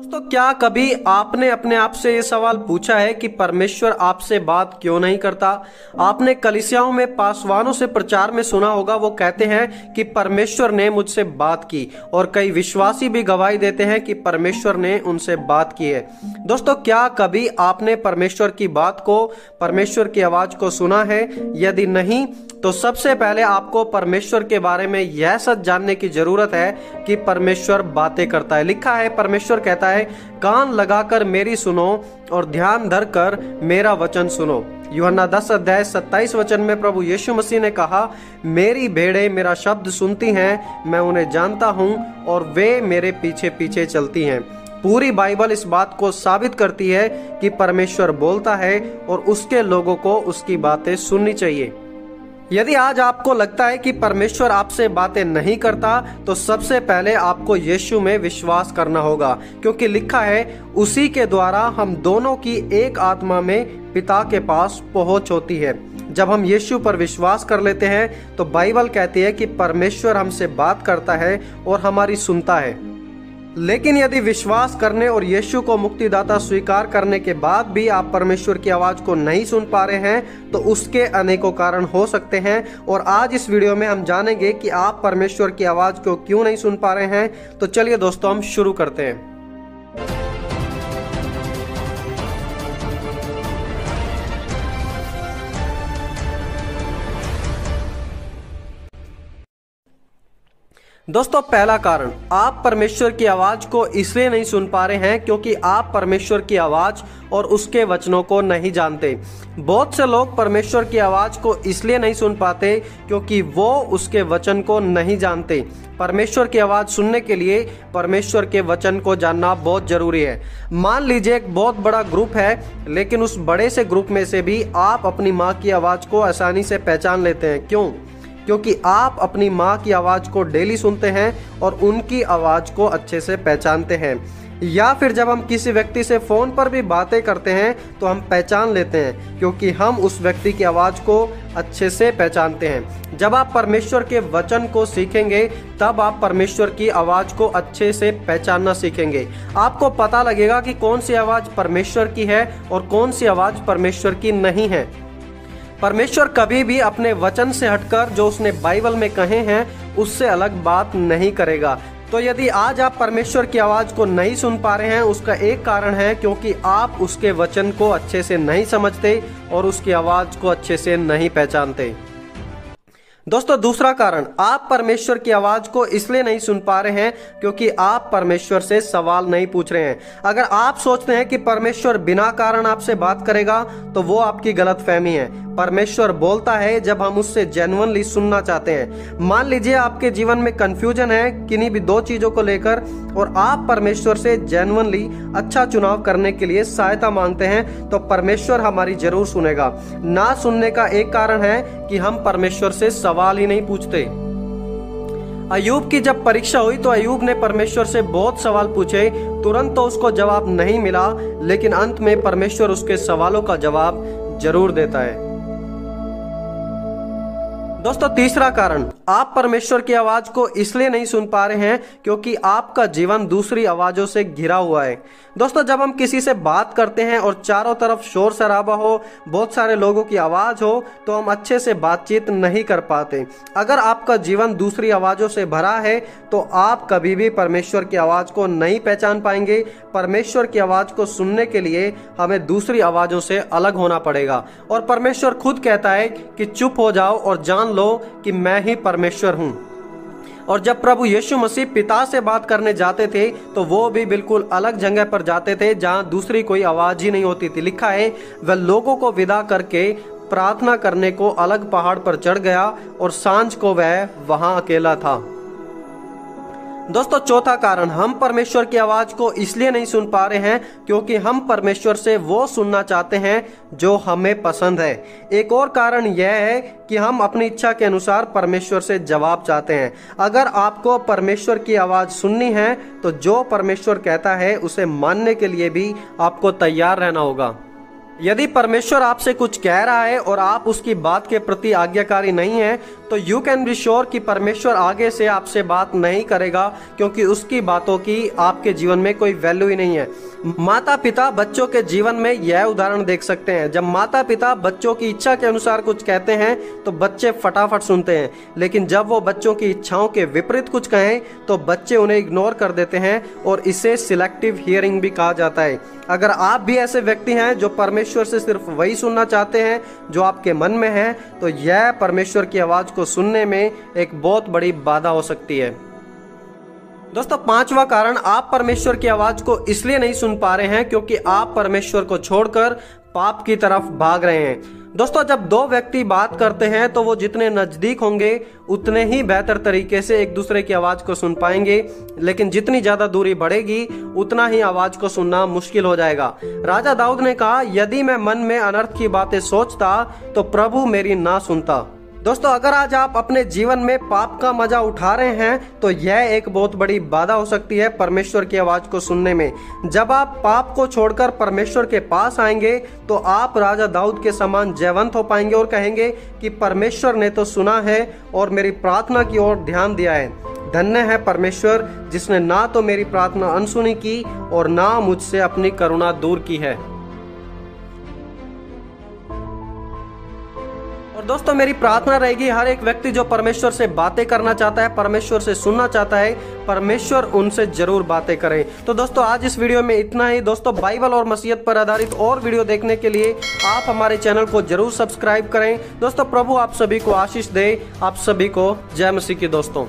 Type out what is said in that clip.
दोस्तों, क्या कभी आपने अपने आप से ये सवाल पूछा है कि परमेश्वर आपसे बात क्यों नहीं करता? आपने कलीसियाओं में पासवानों से प्रचार में सुना होगा, वो कहते हैं कि परमेश्वर ने मुझसे बात की, और कई विश्वासी भी गवाही देते हैं कि परमेश्वर ने उनसे बात की है। दोस्तों, क्या कभी आपने परमेश्वर की बात को, परमेश्वर की आवाज को सुना है? यदि नहीं, तो सबसे पहले आपको परमेश्वर के बारे में यह सच जानने की जरूरत है कि परमेश्वर बातें करता है। लिखा है, परमेश्वर कहता है, कान लगाकर मेरी सुनो और ध्यान धरकर मेरा वचन सुनो। यूहन्ना 10:27 में प्रभु यीशु मसीह ने कहा, मेरी भेड़ें मेरा शब्द सुनती हैं, मैं उन्हें जानता हूं और वे मेरे पीछे पीछे चलती हैं। पूरी बाइबल इस बात को साबित करती है कि परमेश्वर बोलता है और उसके लोगों को उसकी बातें सुननी चाहिए। यदि आज आपको लगता है कि परमेश्वर आपसे बातें नहीं करता, तो सबसे पहले आपको यीशु में विश्वास करना होगा, क्योंकि लिखा है, उसी के द्वारा हम दोनों की एक आत्मा में पिता के पास पहुंच होती है। जब हम यीशु पर विश्वास कर लेते हैं तो बाइबल कहती है कि परमेश्वर हमसे बात करता है और हमारी सुनता है। लेकिन यदि विश्वास करने और यीशु को मुक्तिदाता स्वीकार करने के बाद भी आप परमेश्वर की आवाज को नहीं सुन पा रहे हैं, तो उसके अनेकों कारण हो सकते हैं। और आज इस वीडियो में हम जानेंगे कि आप परमेश्वर की आवाज को क्यों नहीं सुन पा रहे हैं। तो चलिए दोस्तों, हम शुरू करते हैं। दोस्तों, पहला कारण, आप परमेश्वर की आवाज को इसलिए नहीं सुन पा रहे हैं क्योंकि आप परमेश्वर की आवाज और उसके वचनों को नहीं जानते। बहुत से लोग परमेश्वर की आवाज को इसलिए नहीं सुन पाते क्योंकि वो उसके वचन को नहीं जानते। परमेश्वर की आवाज सुनने के लिए परमेश्वर के वचन को जानना बहुत जरूरी है। मान लीजिए एक बहुत बड़ा ग्रुप है, लेकिन उस बड़े से ग्रुप में से भी आप अपनी माँ की आवाज को आसानी से पहचान लेते हैं। क्यों? क्योंकि आप अपनी माँ की आवाज़ को डेली सुनते हैं और उनकी आवाज़ को अच्छे से पहचानते हैं। या फिर जब हम किसी व्यक्ति से फ़ोन पर भी बातें करते हैं तो हम पहचान लेते हैं, क्योंकि हम उस व्यक्ति की आवाज़ को अच्छे से पहचानते हैं। जब आप परमेश्वर के वचन को सीखेंगे, तब आप परमेश्वर की आवाज़ को अच्छे से पहचानना सीखेंगे। आपको पता लगेगा कि कौन सी आवाज़ परमेश्वर की है और कौन सी आवाज़ परमेश्वर की नहीं है। परमेश्वर कभी भी अपने वचन से हटकर जो उसने बाइबल में कहे हैं उससे अलग बात नहीं करेगा। तो यदि आज आप परमेश्वर की आवाज को नहीं सुन पा रहे हैं, उसका एक कारण है क्योंकि आप उसके वचन को अच्छे से नहीं समझते और उसकी आवाज को अच्छे से नहीं पहचानते। दोस्तों, दूसरा कारण, आप परमेश्वर की आवाज को इसलिए नहीं सुन पा रहे हैं क्योंकि आप परमेश्वर से सवाल नहीं पूछ रहे हैं। अगर आप सोचते हैं कि परमेश्वर बिना कारण आपसे बात करेगा, तो वो आपकी गलतफहमी है। परमेश्वर बोलता है जब हम उससे जेन्युइनली सुनना चाहते हैं। मान लीजिए आपके जीवन में कंफ्यूजन है किन्हीं भी दो चीजों को लेकर, और आप परमेश्वर से जेन्युइनली अच्छा चुनाव करने के लिए सहायता मांगते हैं, तो परमेश्वर हमारी जरूर सुनेगा। ना सुनने का एक कारण है कि हम परमेश्वर से सवाल ही नहीं पूछते। अय्यूब की जब परीक्षा हुई तो अय्यूब ने परमेश्वर से बहुत सवाल पूछे। तुरंत तो उसको जवाब नहीं मिला, लेकिन अंत में परमेश्वर उसके सवालों का जवाब जरूर देता है। दोस्तों, तीसरा कारण, आप परमेश्वर की आवाज को इसलिए नहीं सुन पा रहे हैं क्योंकि आपका जीवन दूसरी आवाजों से घिरा हुआ है। दोस्तों, जब हम किसी से बात करते हैं और चारों तरफ शोर शराबा हो, बहुत सारे लोगों की आवाज हो, तो हम अच्छे से बातचीत नहीं कर पाते। अगर आपका जीवन दूसरी आवाजों से भरा है तो आप कभी भी परमेश्वर की आवाज को नहीं पहचान पाएंगे। परमेश्वर की आवाज को सुनने के लिए हमें दूसरी आवाजों से अलग होना पड़ेगा। और परमेश्वर खुद कहता है कि चुप हो जाओ और जान लो कि मैं ही परमेश्वर हूं। और जब प्रभु यीशु मसीह पिता से बात करने जाते थे तो वो भी बिल्कुल अलग जगह पर जाते थे जहां दूसरी कोई आवाज ही नहीं होती थी। लिखा है, वह लोगों को विदा करके प्रार्थना करने को अलग पहाड़ पर चढ़ गया और सांझ को वह वहां अकेला था। दोस्तों, चौथा कारण, हम परमेश्वर की आवाज को इसलिए नहीं सुन पा रहे हैं क्योंकि हम परमेश्वर से वो सुनना चाहते हैं जो हमें पसंद है। एक और कारण यह है कि हम अपनी इच्छा के अनुसार परमेश्वर से जवाब चाहते हैं। अगर आपको परमेश्वर की आवाज सुननी है तो जो परमेश्वर कहता है उसे मानने के लिए भी आपको तैयार रहना होगा। यदि परमेश्वर आपसे कुछ कह रहा है और आप उसकी बात के प्रति आज्ञाकारी नहीं है, तो यू कैन बी श्योर कि परमेश्वर आगे से आपसे बात नहीं करेगा, क्योंकि उसकी बातों की आपके जीवन में कोई वैल्यू ही नहीं है। माता पिता बच्चों के जीवन में यह उदाहरण देख सकते हैं। जब माता पिता बच्चों की इच्छा के अनुसार कुछ कहते हैं तो बच्चे फटाफट सुनते हैं, लेकिन जब वो बच्चों की इच्छाओं के विपरीत कुछ कहें तो बच्चे उन्हें इग्नोर कर देते हैं, और इसे सिलेक्टिव हियरिंग भी कहा जाता है। अगर आप भी ऐसे व्यक्ति हैं जो परमेश्वर से सिर्फ वही सुनना चाहते हैं जो आपके मन में है, तो यह परमेश्वर की आवाज को सुनने में एक बहुत बड़ी बाधा हो सकती है। दोस्तों, पांचवा कारण आप परमेश्वर की आवाज को इसलिए नहीं सुन पा रहे हैं क्योंकि आप परमेश्वर को छोड़कर पाप की तरफ भाग रहे हैं। दोस्तों, जब दो व्यक्ति बात करते हैं तो वो जितने नजदीक होंगे उतने ही बेहतर तरीके से एक दूसरे की आवाज को सुन पाएंगे, लेकिन जितनी ज्यादा दूरी बढ़ेगी उतना ही आवाज को सुनना मुश्किल हो जाएगा। राजा दाऊद ने कहा, यदि मैं मन में अनर्थ की बातें सोचता तो प्रभु मेरी ना सुनता। दोस्तों, अगर आज आप अपने जीवन में पाप का मजा उठा रहे हैं तो यह एक बहुत बड़ी बाधा हो सकती है परमेश्वर की आवाज को सुनने में। जब आप पाप को छोड़कर परमेश्वर के पास आएंगे तो आप राजा दाऊद के समान जयवंत हो पाएंगे और कहेंगे कि परमेश्वर ने तो सुना है और मेरी प्रार्थना की ओर ध्यान दिया है। धन्य है परमेश्वर जिसने ना तो मेरी प्रार्थना अनसुनी की और ना मुझसे अपनी करुणा दूर की है। और दोस्तों, मेरी प्रार्थना रहेगी हर एक व्यक्ति जो परमेश्वर से बातें करना चाहता है, परमेश्वर से सुनना चाहता है, परमेश्वर उनसे जरूर बातें करे। तो दोस्तों, आज इस वीडियो में इतना ही। दोस्तों, बाइबल और मसीहत पर आधारित और वीडियो देखने के लिए आप हमारे चैनल को जरूर सब्सक्राइब करें। दोस्तों, प्रभु आप सभी को आशीष दे। आप सभी को जय मसीह की। दोस्तों।